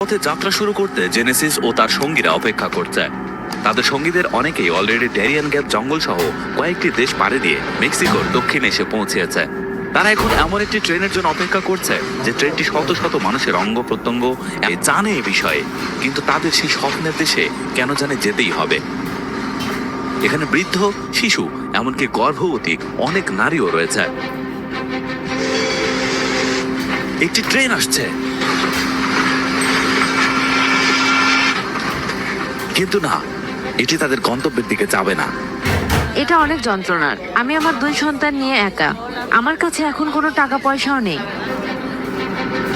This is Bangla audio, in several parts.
পথে যাত্রা শুরু করতে জেনেসিস ও তার সঙ্গীরা অপেক্ষা করছে। তাদের সঙ্গীদের অনেকেই অলরেডি ড্যারিয়ান গ্যাপ জঙ্গল সহ কয়েকটি দেশ পাড়ি দিয়ে মেক্সিকোর দক্ষিণে এসে পৌঁছেছে। তারা এখন এমন একটি ট্রেনের জন্য অপেক্ষা করছে যে ট্রেনটি শত শত মানুষের অঙ্গ প্রত্যঙ্গ জানে এ বিষয়ে, কিন্তু তাদের সেই স্বপ্নের দেশে কেন জানে যেতেই হবে। এখানে বৃদ্ধ, শিশু, এমনকি গর্ভবতী অনেক নারীও রয়েছে। একটি ট্রেন আসছে, কিন্তু না, এটি তাদের গন্তব্যের দিকে যাবে না। এটা অনেক যন্ত্রণার। আমি আমার 2 সন্তান নিয়ে একা। আমার কাছে এখন কোনো টাকা পয়সাও নেই।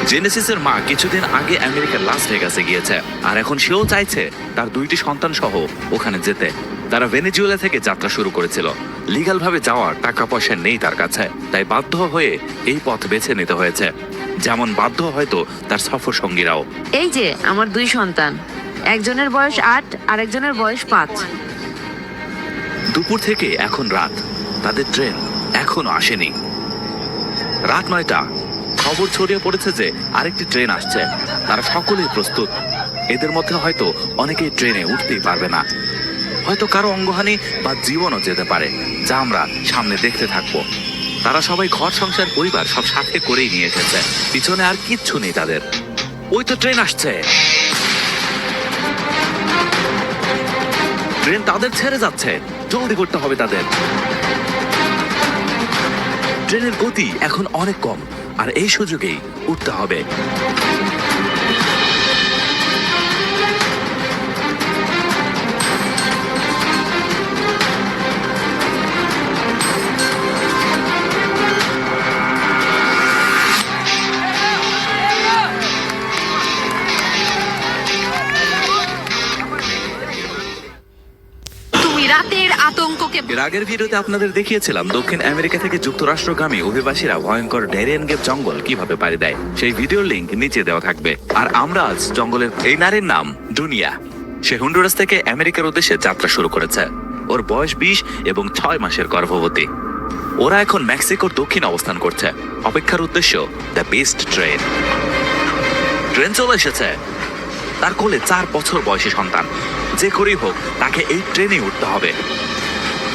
জেনেসিসের মা কিছুদিন আগে আমেরিকার লাস ভেগাসে গিয়েছে, আর এখন সেও চাইছে তার 2টি সন্তান সহ ওখানে যেতে। তারা ভেনেজুয়েলা থেকে যাত্রা শুরু করেছিল। লিগ্যাল ভাবে যাওয়ার টাকা পয়সা নেই তার কাছে, তাই বাধ্য হয়ে এই পথ বেছে নিতে হয়েছে। যেমন বাধ্য হয়তো তার সফর সঙ্গীরাও। এই যে আমার 2 সন্তান, একজনের বয়স 8 আর একজনের বয়স 5। দুপুর থেকে এখন রাত, তাদের ট্রেন এখনো আসেনি। রাত 9টা, খবর ছড়িয়ে পড়েছে যে আরেকটি ট্রেন আসছে। তারা সকলেই প্রস্তুত। এদের মধ্যে হয়তো অনেকেই ট্রেনে উঠতেই পারবে না, হয়তো কারো অঙ্গহানি বা জীবনও যেতে পারে, যা আমরা সামনে দেখতে থাকবো। তারা সবাই ঘর সংসার পরিবার সব সাথে করেই নিয়ে এসেছে, পিছনে আর কিচ্ছু নেই তাদের। ওই তো ট্রেন আসছে, ট্রেন তাদের ছেড়ে যাচ্ছে, জলদি করতে হবে তাদের। ট্রেনের গতি এখন অনেক কম, আর এই সুযোগেই উঠতে হবে। রাতের আতঙ্ককে এর আগের ভিডিওতে আপনাদের দেখিয়েছিলাম দক্ষিণ আমেরিকা থেকে যুক্তরাষ্ট্রগামী অভিবাসীরা ভয়ঙ্কর ড্যারিয়ান গ্যাপ জঙ্গল কিভাবে পাড়ি দেয়। সেই ভিডিওর লিংক নিচে দেওয়া থাকবে। আর আমরা আজ জঙ্গলের এই নারীর নাম দুনিয়া। সে হন্ডুরাস থেকে আমেরিকার উদ্দেশ্যে যাত্রা শুরু করেছে। ওর বয়স 20 এবং 6 মাসের গর্ভবতী। ওরা এখন মেক্সিকোর দক্ষিণ অবস্থান করছে। অপেক্ষার উদ্দেশ্য দ্য বেস্ট ট্রেন। ট্রেন চলে এসেছে। তার কোলে 4 বছর বয়সী সন্তান। যে করেই হোক তাকে এই ট্রেনে উঠতে হবে।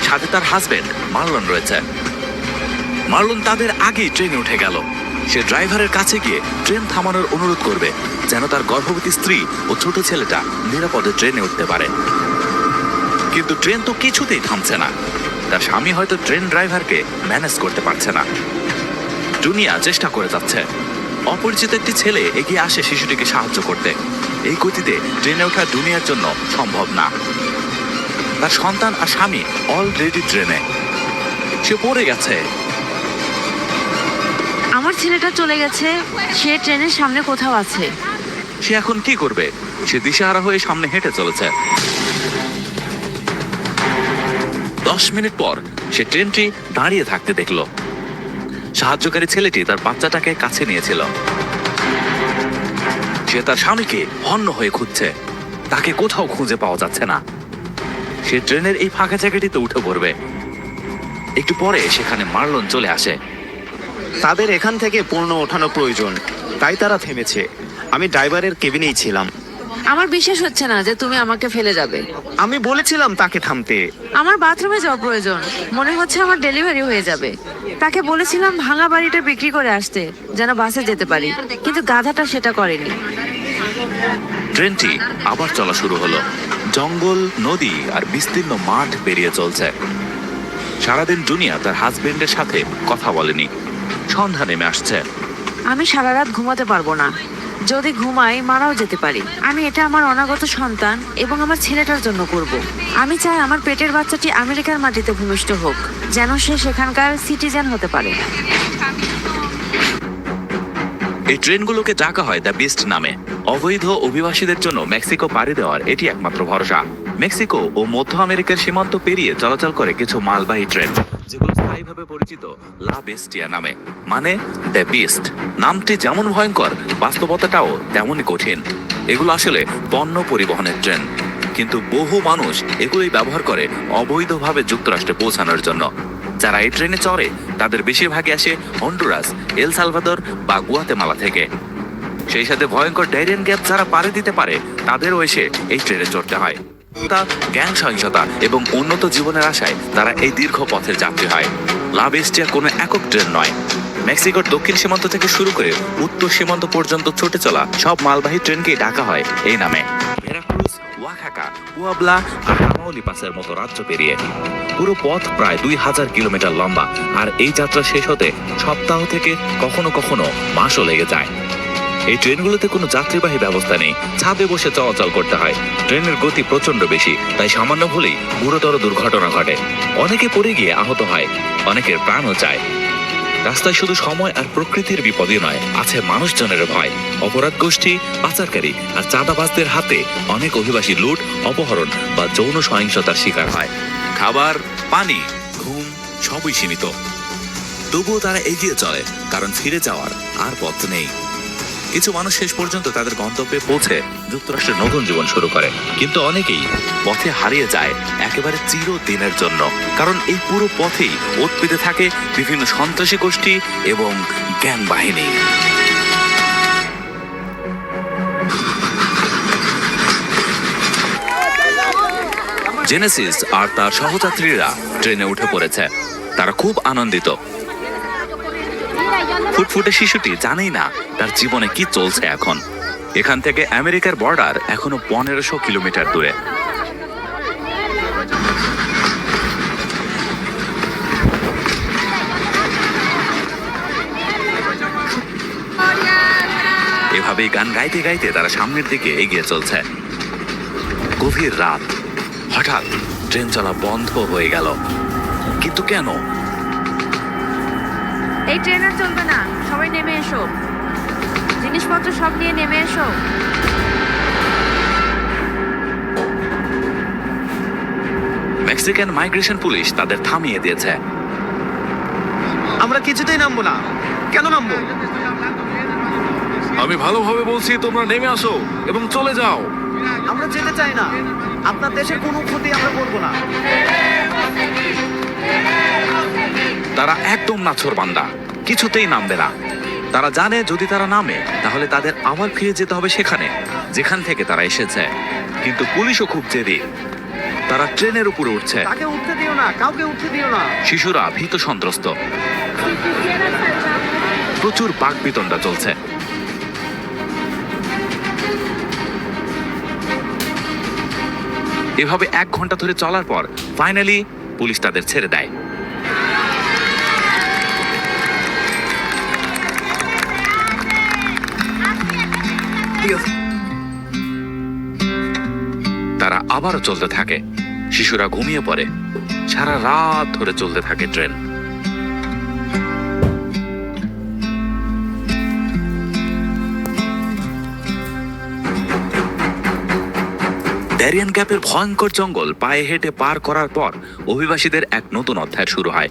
সাথে তার হাজবেন্ড মার্লন রয়েছে। মার্লন তাদের আগেই ট্রেনে উঠে গেল। সে ড্রাইভারের কাছে গিয়ে ট্রেন থামানোর অনুরোধ করবে, যেন তার গর্ভবতী স্ত্রী ও ছোট ছেলেটা নিরাপদে ট্রেনে উঠতে পারে। কিন্তু ট্রেন তো কিছুতেই থামছে না। তার স্বামী হয়তো ট্রেন ড্রাইভারকে ম্যানেজ করতে পারছে না। দুনিয়া চেষ্টা করে যাচ্ছে। অপরিচিত একটি ছেলে এগিয়ে আসে শিশুটিকে সাহায্য করতে। এই গতিতে ট্রেনে ওঠা দুনিয়ার জন্য সম্ভব না। তার সন্তান আর স্বামী অলরেডি ট্রেনে। সে পড়ে গেছে। আমার ছেলেটা চলে গেছে। সে ট্রেনের সামনে কোথাও আছে। সে এখন কি করবে? সে দিশেহারা হয়ে সামনে হেঁটে চলেছে। 10 মিনিট পর সে ট্রেনটি দাঁড়িয়ে থাকতে দেখল। সাহায্যকারী ছেলেটি তার বাচ্চাটাকে কাছে নিয়েছিল। সে তার স্বামীকে হন্য হয়ে খুঁজছে। তাকে কোথাও খুঁজে পাওয়া যাচ্ছে না। সে ট্রেনের এই ফাঁকা জায়গাটিতে উঠে পড়বে। একটু পরে সেখানে মার্লন চলে আসে। তাদের এখান থেকে পণ্য ওঠানো প্রয়োজন, তাই তারা থেমেছে। আমি ড্রাইভারের কেবিনেই ছিলাম। আমার বিশ্বাস হচ্ছে না যে তুমি আমাকে ফেলে যাবে। আমি বলেছিলাম তাকে থামতে। আমার বাথরুমে যাওয়া প্রয়োজন। মনে হচ্ছে আমার ডেলিভারি হয়ে যাবে। তাকে বলেছিলাম ভাঙা বাড়িটা বিক্রি করে আসতে, যেন বাসে যেতে পারি, কিন্তু গাধাটা সেটা করেনি। ট্রেনটি আবার চলা শুরু হলো। জঙ্গল, নদী আর বিস্তীর্ণ মাঠ পেরিয়ে চলছে। সারাদিন দুনিয়া তার হাজবেন্ডের সাথে কথা বলেনি। সন্ধ্যা নেমে আসছে। আমি সারা রাত ঘুমাতে পারবো না। যদি ঘুমাই মারাও যেতে পারি। আমি এটা আমার অনাগত সন্তান এবং আমার ছেলেটার জন্য করব। আমি চাই আমার পেটের বাচ্চাটি আমেরিকার মাটিতে ভূমিষ্ঠ হোক, যেন সে সেখানকার সিটিজেন হতে পারে। এই ট্রেনগুলোকে ডাকা হয় দ্য বিস্ট নামে। অবৈধ অভিবাসীদের জন্য মেক্সিকো পাড়ি দেওয়ার এটি একমাত্র ভরসা। মেক্সিকো ও মধ্য আমেরিকার সীমান্ত পেরিয়ে চলাচল করে কিছু মালবাহী ট্রেন, যেগুলো স্থায়ীভাবে পরিচিত লা বেস্টিয়া নামে, মানে দ্য বিস্ট। নামটি যেমন ভয়ঙ্কর, বাস্তবতাটাও তেমনই কঠিন। এগুলো আসলে পণ্য পরিবহনের ট্রেন, কিন্তু বহু মানুষ এগুলোই ব্যবহার করে অবৈধভাবে যুক্তরাষ্ট্রে পৌঁছানোর জন্য। যারা এই ট্রেনে চড়ে তাদের বেশিরভাগই আসে হন্ডুরাস, এল সালভাদর বা গুয়াতেমালা থেকে। সেই সাথে ভয়ঙ্কর ড্যারিয়ান গ্যাপ যারা পাড়ি দিতে পারে তাদেরও এসে এই ট্রেনে চড়তে হয়। তা গ্যাং সহিংসতা এবং উন্নত জীবনের আশায় তারা এই দীর্ঘ পথের যাত্রী হয়। লা বেস্টিয়া কোনো একক ট্রেন নয়। মেক্সিকোর দক্ষিণ সীমান্ত থেকে শুরু করে উত্তর সীমান্ত পর্যন্ত ছুটে চলা সব মালবাহী ট্রেনকেই ডাকা হয় এই নামে। ভেরাক্রুজ, ওয়াহাকা, পুয়াবলা আর তামাউলিপাসের মতো রাজ্য পেরিয়ে পুরো পথ প্রায় 2000 কিলোমিটার লম্বা। আর এই যাত্রা শেষ হতে সপ্তাহ থেকে কখনো কখনো মাসও লেগে যায়। এই ট্রেনগুলোতে কোনো যাত্রীবাহী ব্যবস্থা নেই, ছাদে বসে চলাচল করতে হয়। ট্রেনের গতি প্রচন্ড বেশি, তাই সামান্য ভুলেই গুরুতর দুর্ঘটনা ঘটে। অনেকে পড়ে গিয়ে আহত হয়, অনেকের প্রাণও যায়। রাস্তায় শুধু সময় আর প্রকৃতির বিপদই নয়, আছে মানুষজনের ভয়। অপরাধ গোষ্ঠী, পাচারকারী আর চাঁদাবাজদের হাতে অনেক অভিবাসী লুট, অপহরণ বা যৌন সহিংসতার শিকার হয়। খাবার, পানি, ঘুম সবই সীমিত। তবুও তারা এগিয়ে চলে, কারণ ফিরে যাওয়ার আর পথ নেই। কিছু মানুষ শেষ পর্যন্ত তাদের গন্তব্যে পৌঁছে যুক্তরাষ্ট্রের নতুন জীবন শুরু করে, কিন্তু অনেকেই পথে হারিয়ে যায় একেবারে চিরদিনের জন্য। কারণ এই পুরো পথেই ওত পেতে থাকে বিভিন্ন সন্ত্রাসী গোষ্ঠী এবং গ্যাং বাহিনী। জেনেসিস আর তার সহযাত্রীরা ট্রেনে উঠে পড়েছে। তারা খুব আনন্দিত। ফুটফুটে শিশুটি জানেই না তার জীবনে কি চলছে এখন। এখান থেকে আমেরিকার বর্ডার এখনো 1500 কিলোমিটার দূরে। এভাবেই গান গাইতে গাইতে তারা সামনের দিকে এগিয়ে চলছে। গভীর রাত, হঠাৎ ট্রেন চলা বন্ধ হয়ে গেল। কিন্তু কেন? এই ট্রেন আর চলবে না, সবাই নেমে এসো, জিনিসপত্র সব নিয়ে নেমে এসো। মেক্সিকান মাইগ্রেশন পুলিশ তাদের থামিয়ে দিয়েছে। আমরা কিছুতেই নামবো না। কেন নামবো? আমি ভালোভাবে বলছি, তোমরা নেমে আসো এবং চলে যাও। আমরা যেতে চাই না। আপনার দেশের কোনো ক্ষতি আমরা করবো না। তারা একদম নাছোড়বান্দা, কিছুতেই নামবে না। তারা জানে যদি তারা নামে তাহলে তাদের আবার ফিরে যেতে হবে সেখানে যেখান থেকে তারা এসেছে। কিন্তু পুলিশও খুব জেদি। তারা ট্রেনের উপরে উঠছে। তাকে উঠতে দিও না, কাউকে উঠতে দিও না। শিশুরা ভীত সন্ত্রস্ত। প্রচুর বাকবিতণ্ডা চলছে। এভাবে 1 ঘন্টা ধরে চলার পর ফাইনালি পুলিশ তাদের ছেড়ে দেয়। তারা আবারও চলতে থাকে। শিশুরা ঘুমিয়ে পড়ে। সারা রাত ধরে চলতে থাকে ট্রেন। ড্যারিয়ান গ্যাপের ভয়ঙ্কর জঙ্গল পায়ে হেঁটে পার করার পর অভিবাসীদের এক নতুন অধ্যায় শুরু হয়।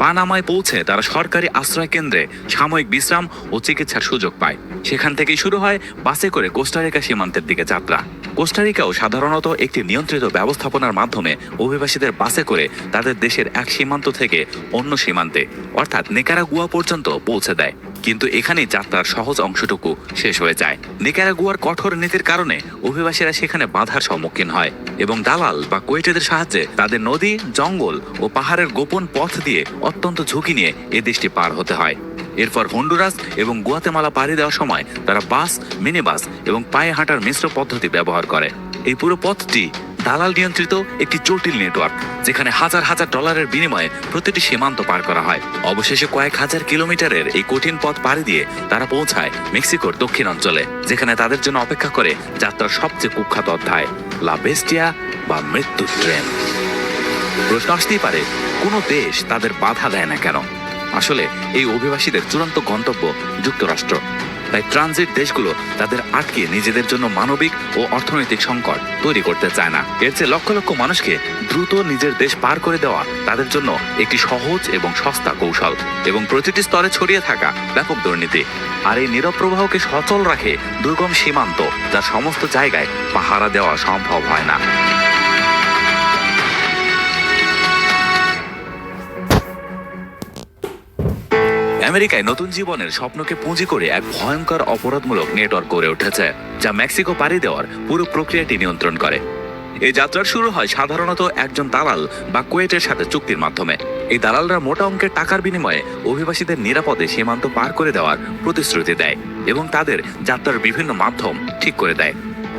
পানামায় পৌঁছে তারা সরকারি আশ্রয় কেন্দ্রে সাময়িক বিশ্রাম ও চিকিৎসার সুযোগ পায়। সেখান থেকেই শুরু হয় বাসে করে কোস্টারিকা সীমান্তের দিকে যাত্রা। কোস্টারিকাও সাধারণত একটি নিয়ন্ত্রিত ব্যবস্থাপনার মাধ্যমে অভিবাসীদের বাসে করে তাদের দেশের এক সীমান্ত থেকে অন্য সীমান্তে অর্থাৎ নিকারাগুয়া পর্যন্ত পৌঁছে দেয়। কিন্তু এখানেই যাত্রার সহজ অংশটুকু শেষ হয়ে যায়। নিকারাগুয়ার কঠোর নীতির কারণে অভিবাসীরা সেখানে বাধার সম্মুখীন হয় এবং দালাল বা কোয়েটেদের সাহায্যে তাদের নদী, জঙ্গল ও পাহাড়ের গোপন পথ দিয়ে অত্যন্ত ঝুঁকি নিয়ে এ দেশটি পার হতে হয়। এরপর হন্ডুরাস এবং গুয়াতেমালা পাড়ি দেওয়ার সময় তারা বাস, মিনি বাস এবং পায়ে হাঁটার মিশ্র পদ্ধতি ব্যবহার করে। এই পুরো পথটি দালাল নিয়ন্ত্রিত একটি জটিল নেটওয়ার্ক, যেখানে হাজার হাজার ডলারের বিনিময়ে প্রতিটি সীমান্ত পার করা হয়। অবশেষে কয়েক হাজার কিলোমিটারের এই কঠিন পথ পাড়ি দিয়ে তারা পৌঁছায় মেক্সিকোর দক্ষিণ অঞ্চলে, যেখানে তাদের জন্য অপেক্ষা করে যাত্রার সবচেয়ে কুখ্যাত অধ্যায়, লা বেস্টিয়া বা মৃত্যুর ট্রেন। প্রশ্ন আসতেই পারে, কোনো দেশ তাদের বাধা দেয় না কেন? আসলে এই অভিবাসীদের চূড়ান্ত গন্তব্য যুক্তরাষ্ট্র। তাই ট্রানজিট দেশগুলো তাদের আটকে নিজেদের জন্য মানবিক ও অর্থনৈতিক সংকট তৈরি করতে চায় না। এর চেয়ে লক্ষ লক্ষ মানুষকে দ্রুত নিজের দেশ পার করে দেওয়া তাদের জন্য একটি সহজ এবং সস্তা কৌশল, এবং প্রতিটি স্তরে ছড়িয়ে থাকা ব্যাপক দুর্নীতি। আর এই নীরব প্রবাহকে সচল রাখে দুর্গম সীমান্ত, যার সমস্ত জায়গায় পাহারা দেওয়া সম্ভব হয় না। আমেরিকায় নতুন জীবনের স্বপ্নকে পুঁজি করে এক ভয়ঙ্কর অপরাধমূলক নেটওয়ার্ক গড়ে উঠেছে, যা মেক্সিকো পাড়ি দেওয়ার পুরো প্রক্রিয়াটি নিয়ন্ত্রণ করে। এই যাত্রার শুরু হয় সাধারণত একজন দালাল বা কুয়েটের সাথে চুক্তির মাধ্যমে। এই দালালরা মোটা অঙ্কের টাকার বিনিময়ে অভিবাসীদের নিরাপদে সীমান্ত পার করে দেওয়ার প্রতিশ্রুতি দেয় এবং তাদের যাত্রার বিভিন্ন মাধ্যম ঠিক করে দেয়।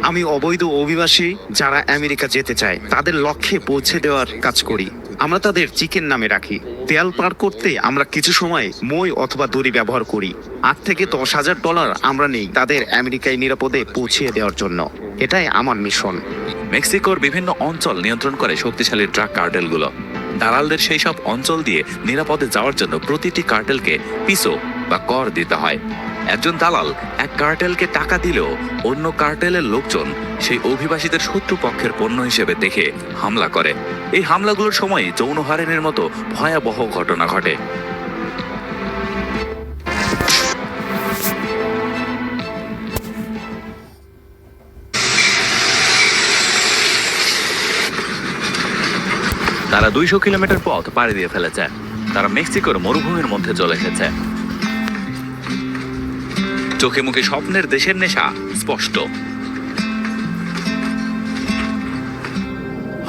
আমি অবৈধ অভিবাসী যারা আমেরিকা যেতে চায় তাদের লক্ষ্যে পৌঁছে দেওয়ার কাজ করি। আমরা তাদের চিকেন নামে রাখি। দেয়াল পার করতে আমরা কিছু সময় মই অথবা দড়ি ব্যবহার করি। $8,000 থেকে $10,000 আমরা নেই তাদের আমেরিকায় নিরাপদে পৌঁছিয়ে দেওয়ার জন্য। এটাই আমার মিশন। মেক্সিকোর বিভিন্ন অঞ্চল নিয়ন্ত্রণ করে শক্তিশালী ড্রাগ কার্টেলগুলো। দালালদের সেই সব অঞ্চল দিয়ে নিরাপদে যাওয়ার জন্য প্রতিটি কার্টেলকে পিসো বা কর দিতে হয়। একজন দালাল এক কার্টেলকে টাকা দিলেও অন্য কার্টেলের লোকজন সেই অভিবাসীদের শত্রু পক্ষের পণ্য হিসেবে দেখে হামলা করে। এই হামলাগুলোর সময় যৌন হয়রানির মতো ভয়াবহ ঘটনা ঘটে। তারা 200 কিলোমিটার পথ পাড়ি দিয়ে ফেলেছে। তারা মেক্সিকোর মরুভূমির মধ্যে চলে এসেছে। চোখে মুখে স্বপ্নের দেশের নেশা স্পষ্ট।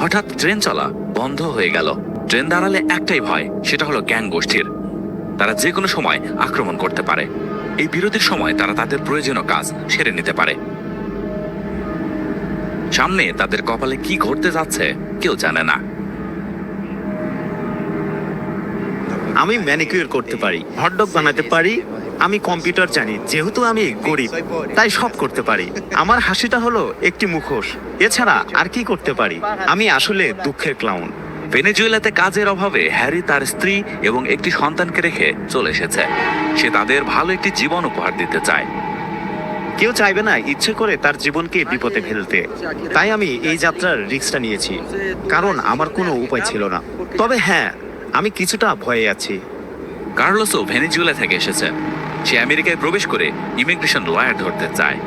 হঠাৎ ট্রেন চলা বন্ধ হয়ে গেল। ট্রেন দাঁড়ালে একটাই ভয়, সেটা হলো গ্যাং গোষ্ঠীর। তারা যে কোনো সময় আক্রমণ করতে পারে। এই বিরতির সময় তারা তাদের প্রয়োজনীয় কাজ সেরে নিতে পারে। সামনে তাদের কপালে কি ঘটতে যাচ্ছে কেউ জানে না। আমি ম্যানিকিউর করতে পারি, হটডগ বানাতে পারি, আমি কম্পিউটার জানি। যেহেতু আমি গরিব তাই সব করতে পারি। আমার হাসিটা হলো একটি মুখোশ। এছাড়া আর কি করতে পারি? আমি আসলে দুঃখের ক্লাউন। ভেনেজুয়েলাতে কাজের অভাবে হ্যারি তার স্ত্রী এবং একটি সন্তানকে রেখে চলে এসেছে। সে তাদের ভালো একটি জীবন উপহার দিতে চায়। কেউ চাইবে না ইচ্ছে করে তার জীবনকে বিপদে ফেলতে। তাই আমি এই যাত্রার রিস্কটা নিয়েছি, কারণ আমার কোনো উপায় ছিল না। তবে হ্যাঁ, আমি কিছুটা ভয়ে আছি। কার্লোসও ভেনেজুয়েলা থেকে এসেছে। সে আমেরিকায় প্রবেশ করে ইমিগ্রেশন লয়ার ধরতে চায়।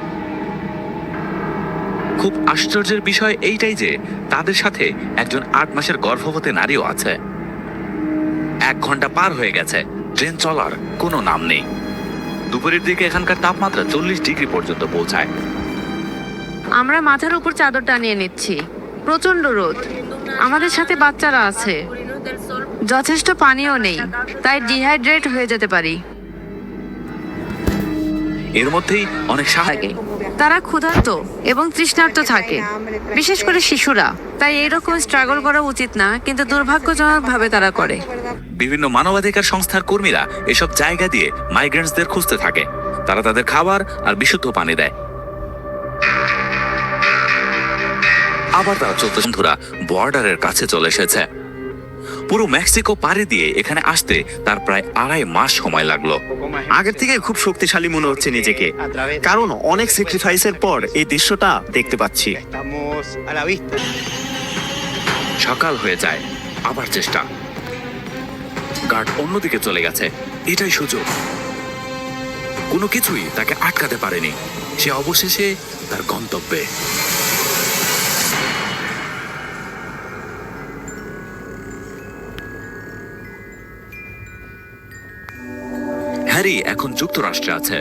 খুব আশ্চর্যের বিষয় এইটাই যে তাদের সাথে একজন 8 মাসের গর্ভবতী নারীও আছে। 1 ঘন্টা পার হয়ে গেছে, ট্রেন চলার কোনো নাম নেই। দুপুরের দিকে এখানকার তাপমাত্রা 40 ডিগ্রি পর্যন্ত পৌঁছায়। আমরা মাথার উপর চাদর টানিয়ে নিচ্ছি। প্রচন্ড রোদ। আমাদের সাথে বাচ্চারা আছে। যথেষ্ট পানিও নেই, তাই ডিহাইড্রেট হয়ে যেতে পারি। এর মধ্যেই অনেক সাহায্য। তারা ক্ষুধার্ত এবং তৃষ্ণার্ত থাকে, বিশেষ করে শিশুরা। তাই এইরকম স্ট্রাগল করা উচিত না, কিন্তু দুর্ভাগ্যজনকভাবে তারা করে। বিভিন্ন মানবাধিকার সংস্থার কর্মীরা এসব জায়গা দিয়ে মাইগ্রেন্টসদের খুঁজতে থাকে। তারা তাদের খাবার আর বিশুদ্ধ পানি দেয়। আবার তারা বন্ধুরা বর্ডারের কাছে চলে এসেছে। পুরো মেক্সিকো পাড়ি দিয়ে এখানে আসতে তার প্রায় 2.5 মাস সময় লাগলো। আগের থেকে খুব শক্তিশালী মনে হচ্ছে নিজেকে, কারণ অনেক স্যাক্রিফাইসের পর এই দৃশ্যটা দেখতে পাচ্ছি। সকাল হয়ে যায়, আবার চেষ্টা। গার্ড অন্যদিকে চলে গেছে। এটাই সুযোগ। কোনো কিছুই তাকে আটকাতে পারেনি। সে অবশেষে তার গন্তব্যে। হ্যারি এখন যুক্তরাষ্ট্রে আছে।